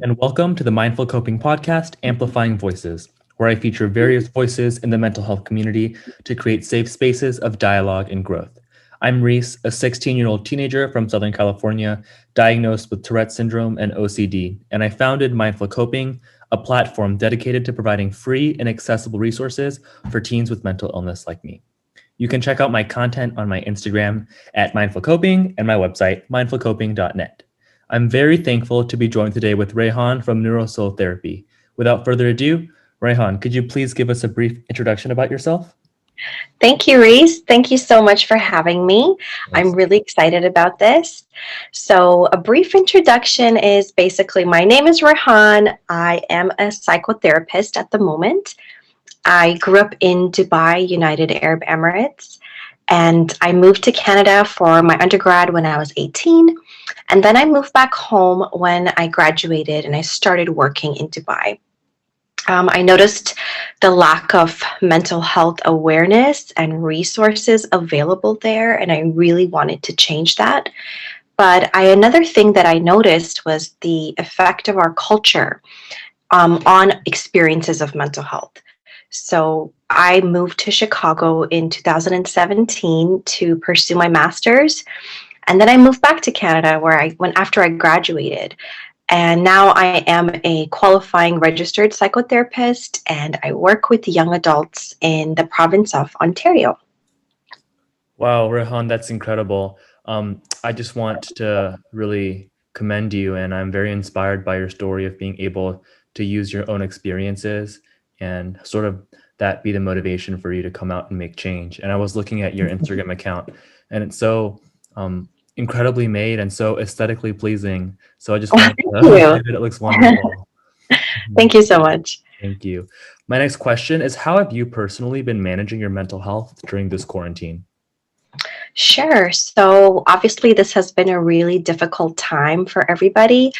and welcome to the Mindful Coping podcast, Amplifying Voices, where I feature various voices in the mental health community to create safe spaces of dialogue and growth. I'm Rhys, a 16-year-old teenager from Southern California, diagnosed with Tourette syndrome and OCD, and I founded Mindful Coping, a platform dedicated to providing free and accessible resources for teens with mental illness like me. You can check out my content on my Instagram at Mindful Coping and my website, mindfulcoping.net. I'm very thankful to be joined today with Rehaan from NeuroSoul Therapy. Without further ado, Rehaan, could you please give us a brief introduction about yourself? Thank you, Rhys. Thank you so much for having me. I'm Yes. really excited about this. So, a brief introduction is basically my name is Rehaan. I am a psychotherapist at the moment. I grew up in Dubai, United Arab Emirates, and I moved to Canada for my undergrad when I was 18. And then I moved back home when I graduated and I started working in Dubai. I noticed the lack of mental health awareness and resources available there, and I really wanted to change that. But another thing that I noticed was the effect of our culture on experiences of mental health. So I moved to Chicago in 2017 to pursue my master's, and then I moved back to Canada where I went after I graduated. And now I am a qualifying registered psychotherapist and I work with young adults in the province of Ontario. Wow, Rehaan, that's incredible. I just want to really commend you, and I'm very inspired by your story of being able to use your own experiences and sort of that be the motivation for you to come out and make change. And I was looking at your Instagram account, and it's so incredibly made and so aesthetically pleasing. So I just wanted Thank to say you. that it looks wonderful. Mhm. Thank you so much. Thank you. My next question is, how have you personally been managing your mental health during this quarantine? Sure. So, obviously, this has been a really difficult time for everybody.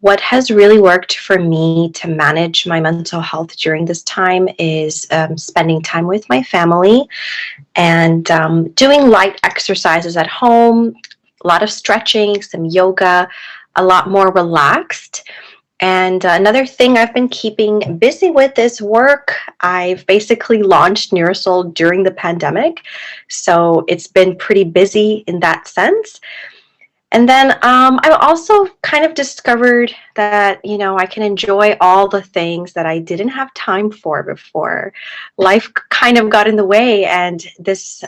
What has really worked for me to manage my mental health during this time is spending time with my family and doing light exercises at home, a lot of stretching, some yoga, a lot more relaxed. And another thing I've been keeping busy with is work. I've basically launched NeuroSoul during the pandemic, so it's been pretty busy in that sense. And then I've also kind of discovered that, I can enjoy all the things that I didn't have time for before. Life kind of got in the way, and this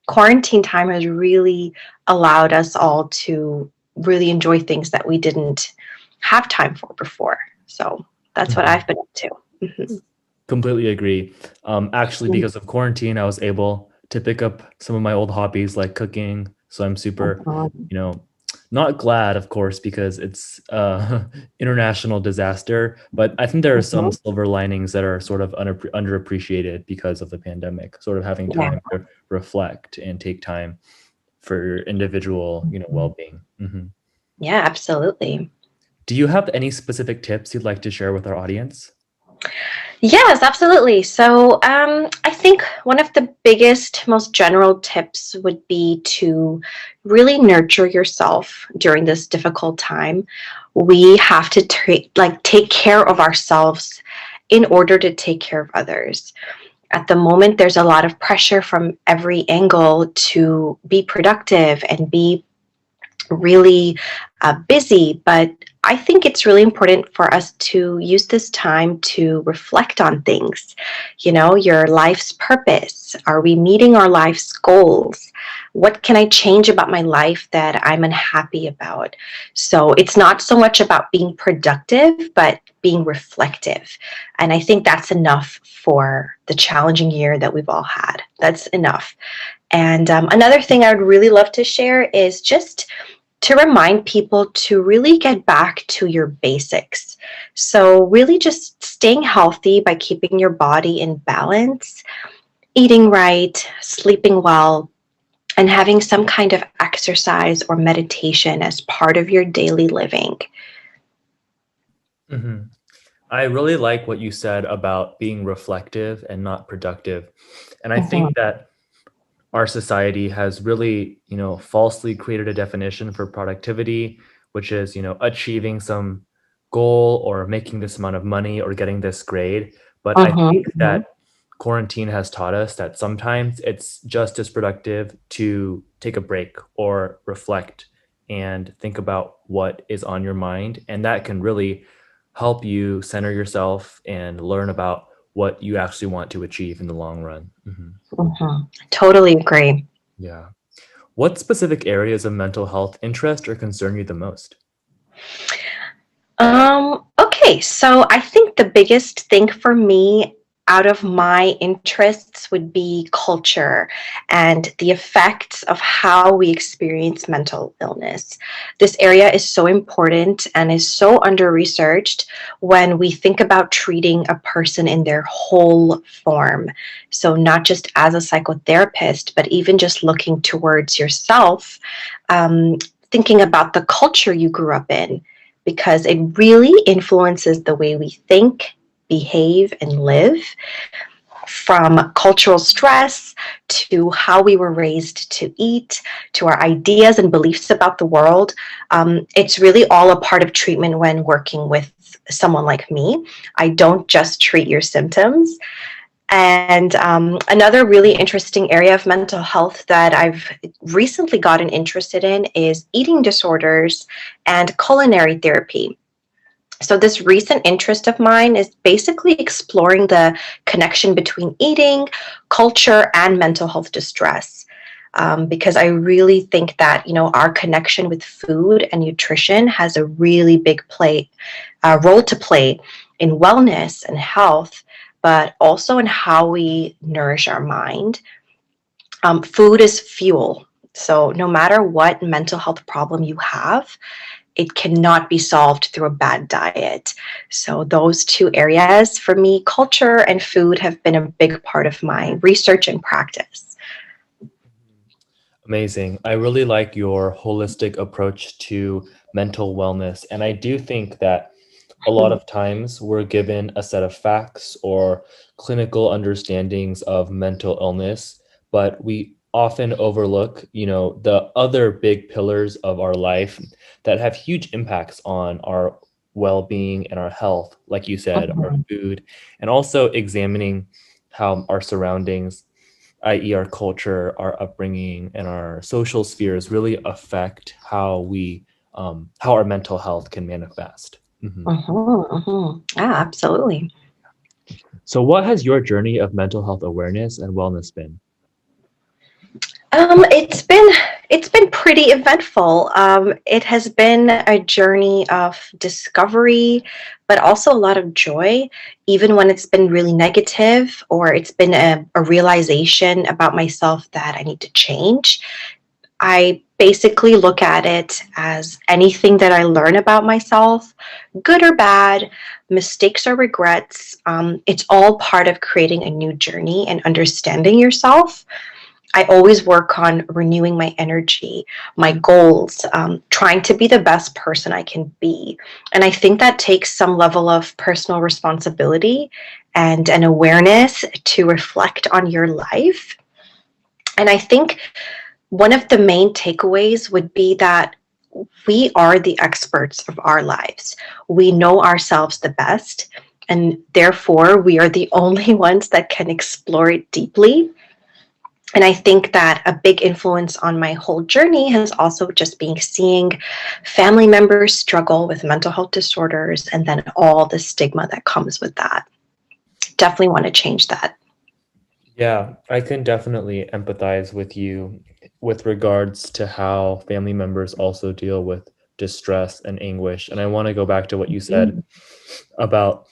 quarantine time has really allowed us all to really enjoy things that we didn't have time for before. So that's what Mhm. I've been up to. Mhm. Completely agree. Actually, because of quarantine, I was able to pick up some of my old hobbies like cooking. So I'm super, Mhm. you know, not glad, of course, because it's international disaster. But I think there are some Mhm. silver linings that are sort of underappreciated because of the pandemic. Sort of having Yeah. time to reflect and take time for your individual, Mhm. well-being. Mhm. Yeah, absolutely. Do you have any specific tips you'd like to share with our audience? Yes, absolutely. So, I think one of the biggest, most general tips would be to really nurture yourself during this difficult time. We have to take care of ourselves in order to take care of others. At the moment, there's a lot of pressure from every angle to be productive and be really busy, but I think it's really important for us to use this time to reflect on things. Your life's purpose. Are we meeting our life's goals? What can I change about my life that I'm unhappy about? So it's not so much about being productive, but being reflective. And I think that's enough for the challenging year that we've all had. That's enough. And another thing I would really love to share is just to remind people to really get back to your basics. So, really just staying healthy by keeping your body in balance, eating right, sleeping well, and having some kind of exercise or meditation as part of your daily living. Mhm. I really like what you said about being reflective and not productive. And I Mhm. think that our society has really, falsely created a definition for productivity, which is, achieving some goal or making this amount of money or getting this grade. But I Mm-hmm. think Mm-hmm. that quarantine has taught us that sometimes it's just as productive to take a break or reflect and think about what is on your mind. And that can really help you center yourself and learn about what you actually want to achieve in the long run. Mm-hmm. Totally agree. Yeah. What specific areas of mental health interest or concern you the most? Okay, so I think the biggest thing for me out of my interests would be culture and the effects of how we experience mental illness. This area is so important and is so under researched when we think about treating a person in their whole form. So, not just as a psychotherapist, but even just looking towards yourself, um, thinking about the culture you grew up in because it really influences the way we think, behave, and live, from cultural stress to how we were raised to eat to our ideas and beliefs about the world. It's really all a part of treatment when working with someone like me. I don't just treat your symptoms. And another really interesting area of mental health that I've recently gotten interested in is eating disorders and culinary therapy. So, this recent interest of mine is basically exploring the connection between eating, culture, and mental health distress. Because I really think that our connection with food and nutrition has a really big role to play in wellness and health, but also in how we nourish our mind. Food is fuel. So, no matter what mental health problem you have, it cannot be solved through a bad diet. So, those two areas for me, culture and food, have been a big part of my research and practice. Amazing. I really like your holistic approach to mental wellness. And I do think that a lot of times we're given a set of facts or clinical understandings of mental illness, but we often overlook, the other big pillars of our life that have huge impacts on our well-being and our health, like you said, our Mhm. food, and also examining how our surroundings, i.e., our culture, our upbringing, and our social spheres really affect how our mental health can manifest. Mhm, mhm. Yeah, absolutely. So, what has your journey of mental health awareness and wellness been? It's been pretty eventful. It has been a journey of discovery, but also a lot of joy, even when it's been really negative or it's been a realization about myself that I need to change. I basically look at it as anything that I learn about myself, good or bad, mistakes or regrets. It's all part of creating a new journey and understanding yourself. I always work on renewing my energy, my goals, trying to be the best person I can be. And I think that takes some level of personal responsibility and an awareness to reflect on your life. And I think one of the main takeaways would be that we are the experts of our lives. We know ourselves the best, and therefore we are the only ones that can explore it deeply. And I think that a big influence on my whole journey has also just been seeing family members struggle with mental health disorders and then all the stigma that comes with that. Definitely want to change that. Yeah, I can definitely empathize with you with regards to how family members also deal with distress and anguish. And I want to go back to what you said Mhm. about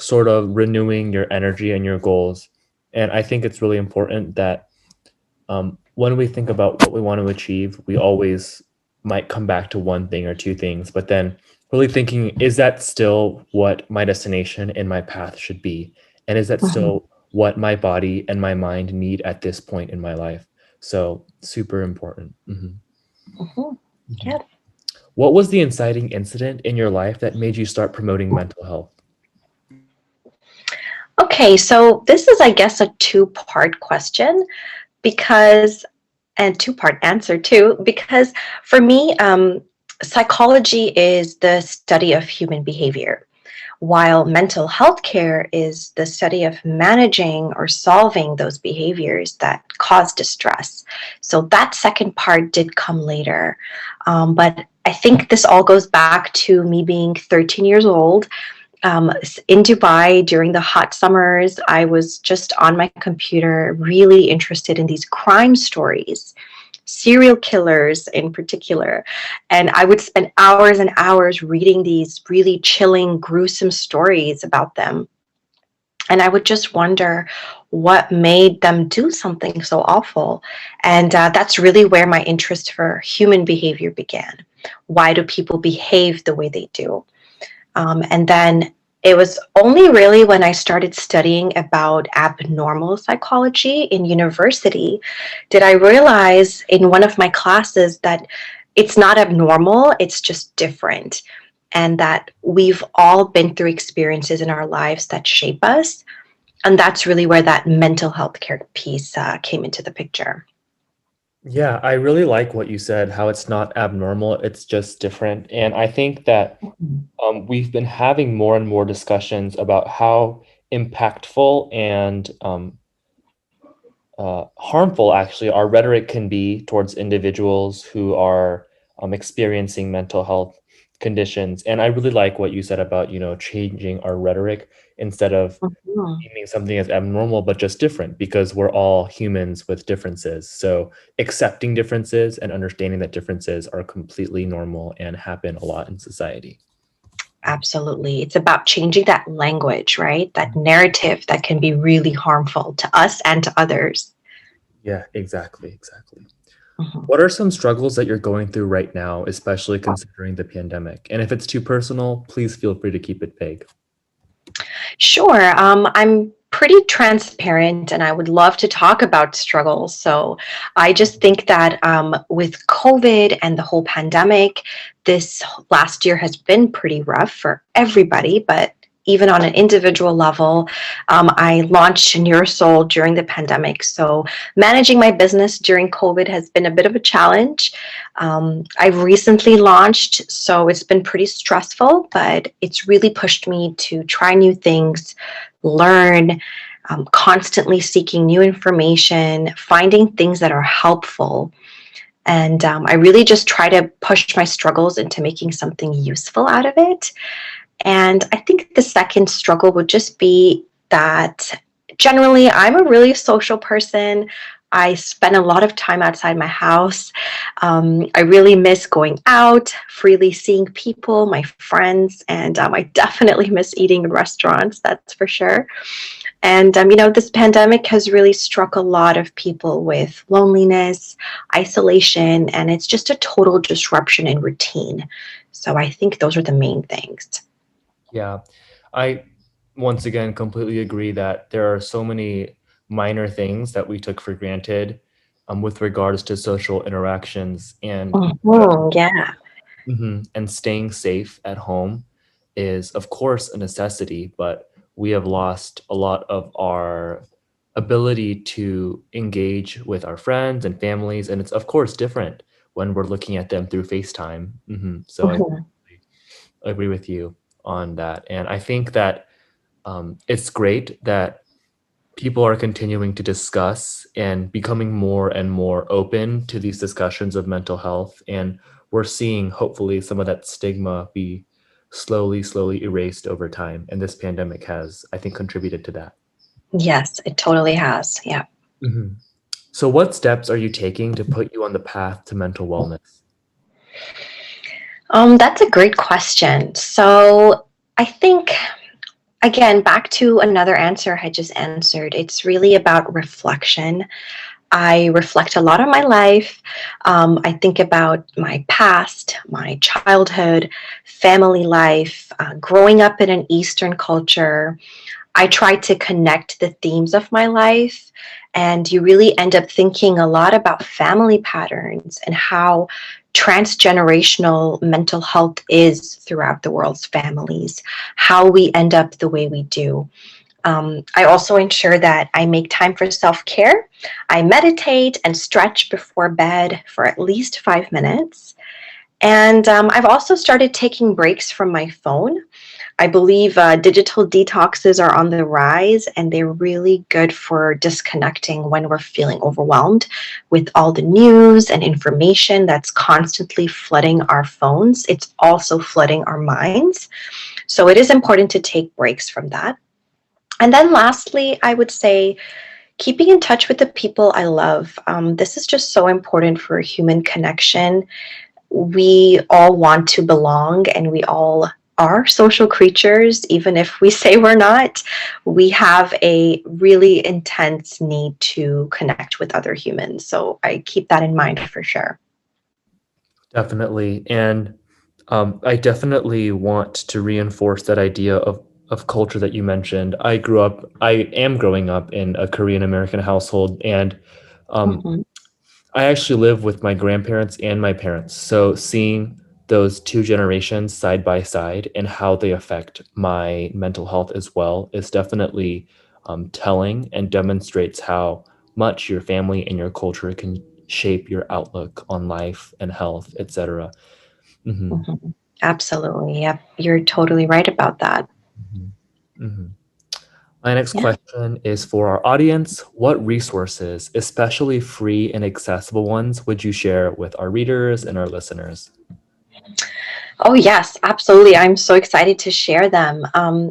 sort of renewing your energy and your goals. And I think it's really important that when we think about what we want to achieve, we always might come back to one thing or two things, but then really thinking, is that still what my destination and my path should be? And is that Mhm. still what my body and my mind need at this point in my life? So, super important. Mhm. Mhm. Yeah. What was the inciting incident in your life that made you start promoting mental health? Okay, so this is, I guess, a two-part question because, and two-part answer too, because for me, psychology is the study of human behavior, while mental health care is the study of managing or solving those behaviors that cause distress. So that second part did come later. But I think this all goes back to me being 13 years old. In Dubai during the hot summers, I was just on my computer, really interested in these crime stories, serial killers in particular. And I would spend hours and hours reading these really chilling, gruesome stories about them. And I would just wonder what made them do something so awful. And that's really where my interest for human behavior began. Why do people behave the way they do? And then it was only really when I started studying about abnormal psychology in university did I realize in one of my classes that it's not abnormal, it's just different. And that we've all been through experiences in our lives that shape us. And that's really where that mental health care piece came into the picture. Yeah, I really like what you said, how it's not abnormal, it's just different. And I think that we've been having more and more discussions about how impactful and harmful actually our rhetoric can be towards individuals who are experiencing mental health conditions. And I really like what you said about, changing our rhetoric instead of Mhm. deeming something as abnormal, but just different because we're all humans with differences. So accepting differences and understanding that differences are completely normal and happen a lot in society. Absolutely. It's about changing that language, right? That narrative that can be really harmful to us and to others. Yeah, exactly, exactly. Mhm. What are some struggles that you're going through right now, especially considering the pandemic? And if it's too personal, please feel free to keep it vague. Sure. I'm pretty transparent and I would love to talk about struggles. So I just think that with COVID and the whole pandemic, this last year has been pretty rough for everybody, but even on an individual level, I launched NeuroSoul during the pandemic. So managing my business during COVID has been a bit of a challenge. I've recently launched, so it's been pretty stressful, but it's really pushed me to try new things, learn, constantly seeking new information, finding things that are helpful. And I really just try to push my struggles into making something useful out of it. And I think the second struggle would just be that generally I'm a really social person. I spend a lot of time outside my house. I really miss going out, freely seeing people, my friends, and I definitely miss eating in restaurants, that's for sure. And, this pandemic has really struck a lot of people with loneliness, isolation, and it's just a total disruption in routine. So I think those are the main things. Yeah, I once again completely agree that there are so many minor things that we took for granted with regards to social interactions and Mhm, yeah. and staying safe at home is, of course, a necessity, but we have lost a lot of our ability to engage with our friends and families. And it's, of course, different when we're looking at them through FaceTime. So I Mhm. agree with you on that. And I think that it's great that people are continuing to discuss and becoming more and more open to these discussions of mental health. And we're seeing hopefully some of that stigma be slowly erased over time. And this pandemic has, I think, contributed to that. Yes, it totally has. Yeah. Mhm. So, what steps are you taking to put you on the path to mental wellness? That's a great question. So I think, again, back to another answer I just answered, it's really about reflection. I reflect a lot on my life. I think about my past, my childhood, family life, growing up in an Eastern culture. I try to connect the themes of my life, and you really end up thinking a lot about family patterns and how transgenerational mental health is throughout the world's families, how we end up the way we do. I also ensure that I make time for self care. I meditate and stretch before bed for at least 5 minutes. And I've also started taking breaks from my phone. I believe digital detoxes are on the rise, and they're really good for disconnecting when we're feeling overwhelmed with all the news and information that's constantly flooding our phones. It's also flooding our minds. So it is important to take breaks from that. And then lastly, I would say keeping in touch with the people I love. This is just so important for human connection. We all want to belong, and we all are social creatures, even if we say we're not. We have a really intense need to connect with other humans. So I keep that in mind for sure. Definitely. And I definitely want to reinforce that idea of culture that you mentioned. I am growing up in a Korean American household, and um, Mhm, I actually live with my grandparents and my parents. So seeing those two generations side by side and how they affect my mental health as well is definitely telling, and demonstrates how much your family and your culture can shape your outlook on life and health, etc. Hmm. mhm. Absolutely. Yep. You're totally right about that. Hmm. Hmm. My next Yeah. question is for our audience. What resources, especially free and accessible ones, would you share with our readers and our listeners? Oh, yes, absolutely. I'm so excited to share them.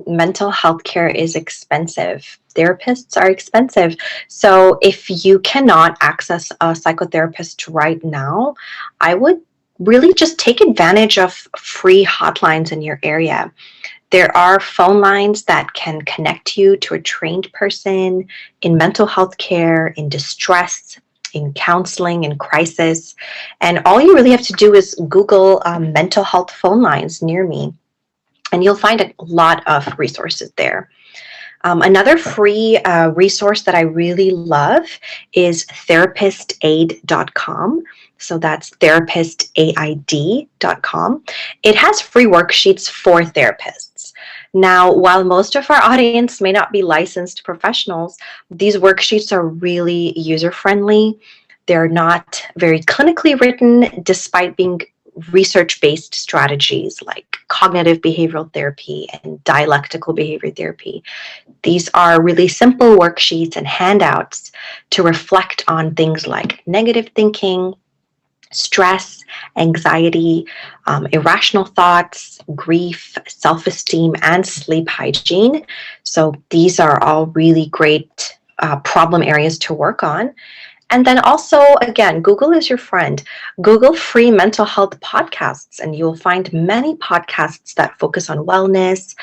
Mental health care is expensive. Therapists are expensive. So if you cannot access a psychotherapist right now, I would really just take advantage of free hotlines in your area. There are phone lines that can connect you to a trained person in mental health care, in distress, in counseling, in crisis. And all you really have to do is Google mental health phone lines near me, and you'll find a lot of resources there. Another free resource that I really love is therapistaid.com. So that's therapistaid.com. It has free worksheets for therapists. Now, while most of our audience may not be licensed professionals, these worksheets are really user friendly. They're not very clinically written, despite being research based strategies like cognitive behavioral therapy and dialectical behavior therapy. These are really simple worksheets and handouts to reflect on things like negative thinking, stress, anxiety, irrational thoughts, grief, self esteem, and sleep hygiene. So these are all really great problem areas to work on. And then also, again, Google is your friend. Google free mental health podcasts, and you'll find many podcasts that focus on wellness,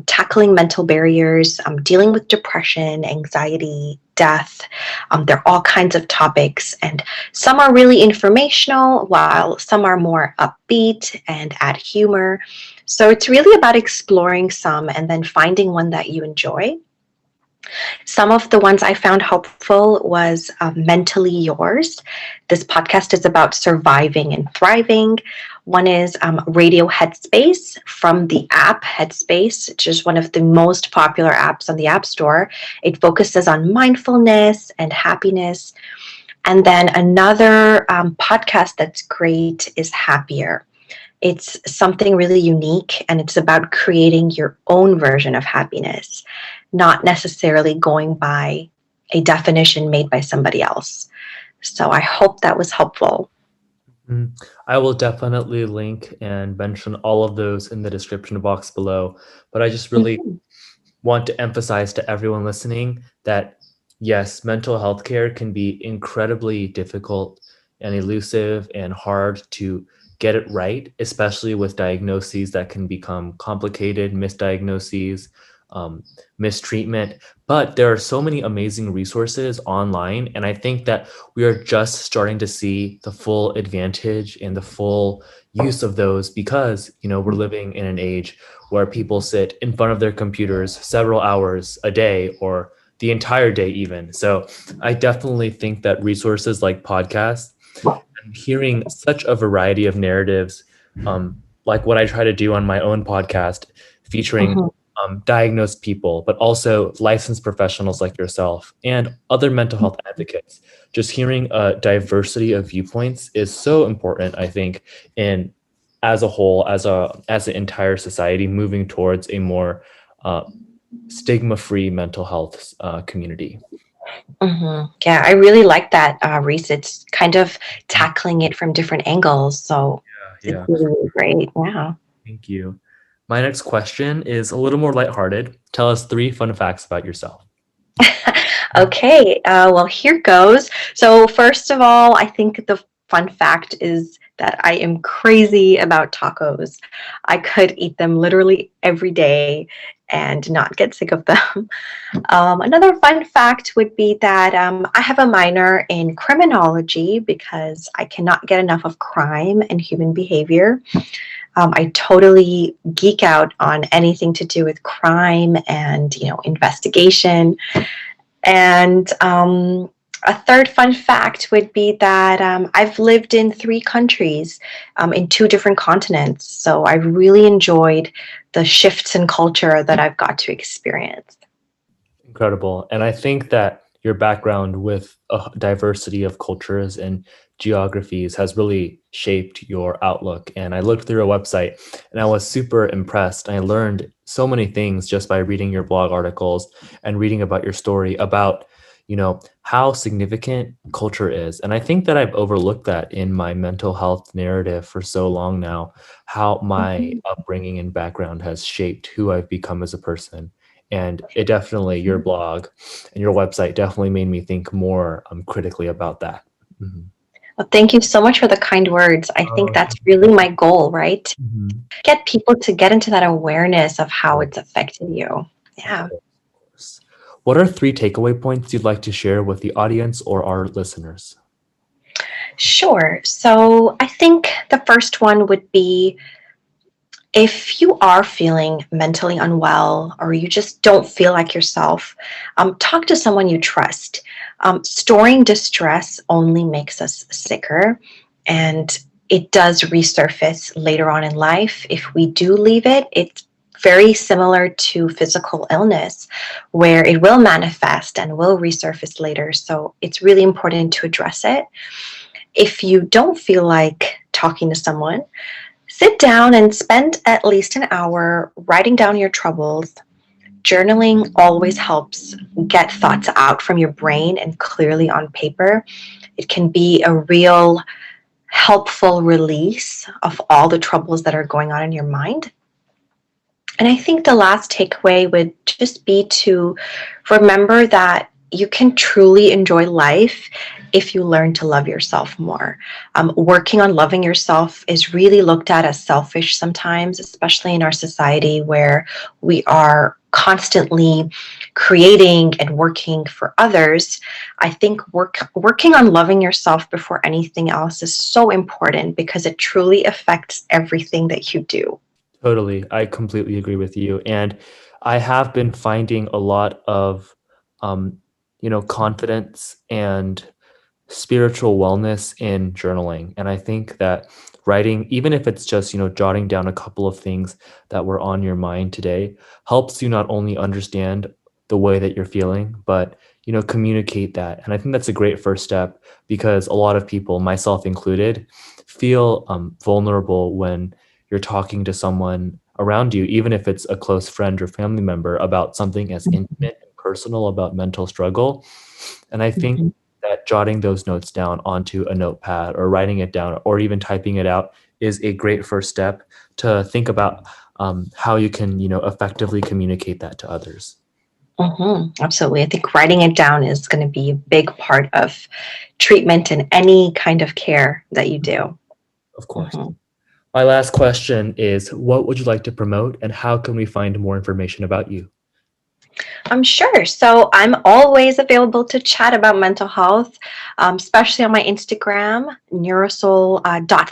tackling mental barriers, dealing with depression, anxiety, death. There are all kinds of topics, and some are really informational, while some are more upbeat and add humor. So it's really about exploring some and then finding one that you enjoy. Some of the ones I found helpful was Mentally Yours. This podcast is about surviving and thriving. One is Radio Headspace from the app Headspace, which is one of the most popular apps on the App Store. It focuses on mindfulness and happiness. And then another podcast that's great is Happier. It's something really unique, and it's about creating your own version of happiness, not necessarily going by a definition made by somebody else. So I hope that was helpful. Mm. I will definitely link and mention all of those in the description box below. But I just really Mhm. want to emphasize to everyone listening that yes, mental health care can be incredibly difficult and elusive and hard to get it right, especially with diagnoses that can become complicated, misdiagnoses, mistreatment. But there are so many amazing resources online. And I think that we are just starting to see the full advantage and the full use of those because, we're living in an age where people sit in front of their computers several hours a day or the entire day even. So I definitely think that resources like podcasts and hearing such a variety of narratives, like what I try to do on my own podcast, featuring Mhm. diagnosed people, but also licensed professionals like yourself and other mental health advocates. Just hearing a diversity of viewpoints is so important, I think, in as a whole, as an entire society, moving towards a more stigma-free mental health community. Yeah, I really like that, Reese. It's kind of tackling it from different angles. So it's Yeah. really, really great. Yeah. Thank you. My next question is a little more lighthearted. Tell us 3 fun facts about yourself. Okay, well, here goes. So, first of all, I think the fun fact is that I am crazy about tacos. I could eat them literally every day and not get sick of them. Another fun fact would be that I have a minor in criminology because I cannot get enough of crime and human behavior. I totally geek out on anything to do with crime and investigation. And a third fun fact would be that I've lived in 3 countries in 2 different continents. So I really enjoyed the shifts in culture that I've got to experience. Incredible. And I think that your background with a diversity of cultures and geographies has really shaped your outlook. And I looked through your website and I was super impressed. I learned so many things just by reading your blog articles and reading about your story about, how significant culture is. And I think that I've overlooked that in my mental health narrative for so long now, how my Mhm. upbringing and background has shaped who I've become as a person. And it definitely, your blog and your website definitely made me think more critically about that. Mhm. Well, thank you so much for the kind words. I think Oh, that's really my goal, right? mhm. Get people to get into that awareness of how Right. it's affected you. Of Yeah. course, of course. What are 3 takeaway points you'd like to share with the audience or our listeners? Sure. So I think the first one would be if you are feeling mentally unwell or you just don't feel like yourself, talk to someone you trust. Storing distress only makes us sicker, and it does resurface later on in life. If we do leave it, it's very similar to physical illness, where it will manifest and will resurface later. So it's really important to address it. If you don't feel like talking to someone, sit down and spend at least an hour writing down your troubles. Journaling always helps get thoughts out from your brain and clearly on paper. It can be a real helpful release of all the troubles that are going on in your mind. And I think the last takeaway would just be to remember that you can truly enjoy life if you learn to love yourself more. Working on loving yourself is really looked at as selfish sometimes, especially in our society where we are constantly creating and working for others. I think working on loving yourself before anything else is so important because it truly affects everything that you do. Totally. I completely agree with you. And I have been finding a lot of, um, confidence and spiritual wellness in journaling. And I think that writing, even if it's just, jotting down a couple of things that were on your mind today, helps you not only understand the way that you're feeling, but, communicate that. And I think that's a great first step because a lot of people, myself included, feel vulnerable when you're talking to someone around you, even if it's a close friend or family member, about something as intimate and personal about mental struggle. And I think Mhm. that jotting those notes down onto a notepad or writing it down or even typing it out is a great first step to think about how you can, effectively communicate that to others. Absolutely. I think writing it down is going to be a big part of treatment and any kind of care that you do. Of course. Mhm. My last question is, what would you like to promote and how can we find more information about you? I'm sure. So I'm always available to chat about mental health, especially on my Instagram, NeuroSoul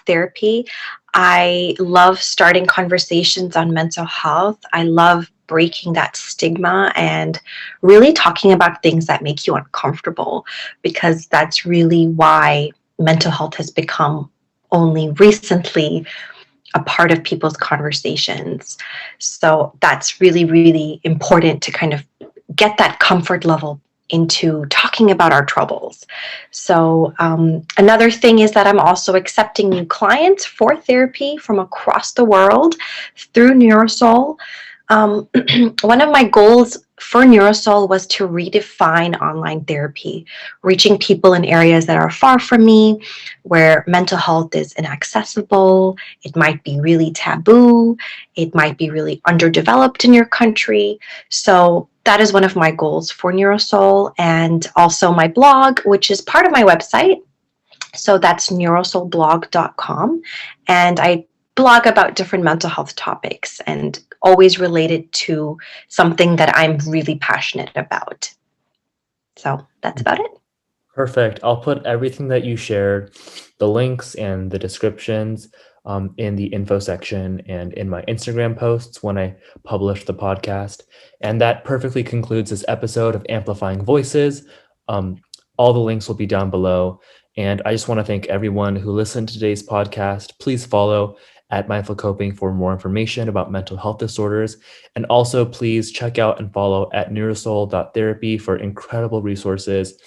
.therapy. I love starting conversations on mental health. I love breaking that stigma and really talking about things that make you uncomfortable because that's really why mental health has become only recently a part of people's conversations. So that's really, really important to kind of get that comfort level into talking about our troubles. So another thing is that I'm also accepting new clients for therapy from across the world through NeuroSoul. One of my goals for NeuroSoul was to redefine online therapy, reaching people in areas that are far from me, where mental health is inaccessible, it might be really taboo, it might be really underdeveloped in your country. So that is one of my goals for NeuroSoul, and also my blog, which is part of my website. So that's neurosoulblog.com. And I blog about different mental health topics and always related to something that I'm really passionate about. So that's about it. Perfect. I'll put everything that you shared, the links and the descriptions, in the info section and in my Instagram posts when I publish the podcast. And that perfectly concludes this episode of Amplifying Voices. All the links will be down below. And I just want to thank everyone who listened to today's podcast. Please follow at Mindful Coping for more information about mental health disorders. And also please check out and follow at neurosoul.therapy for incredible resources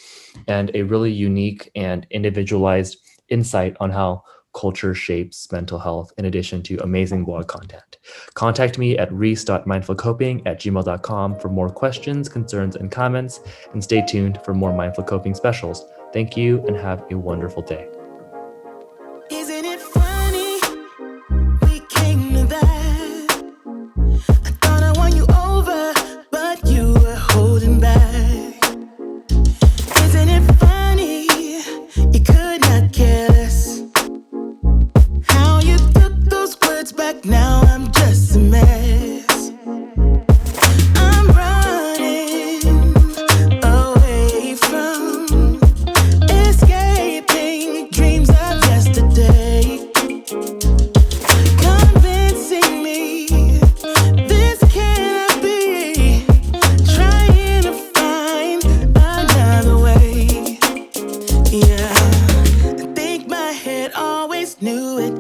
and a really unique and individualized insight on how culture shapes mental health, in addition to amazing blog content. Contact me at rhys.mindfulcoping@gmail.com for more questions, concerns, and comments, and stay tuned for more Mindful Coping specials. Thank you and have a wonderful day. Isn't it funny? We came to that. I thought I won you over, but you were holding back. Isn't it funny? You could not care less. How you took those words back, now I'm just a mess. I'm running away from escaping dreams of yesterday, convincing me this cannot be, trying to find another way. Yeah, I think my head always knew it,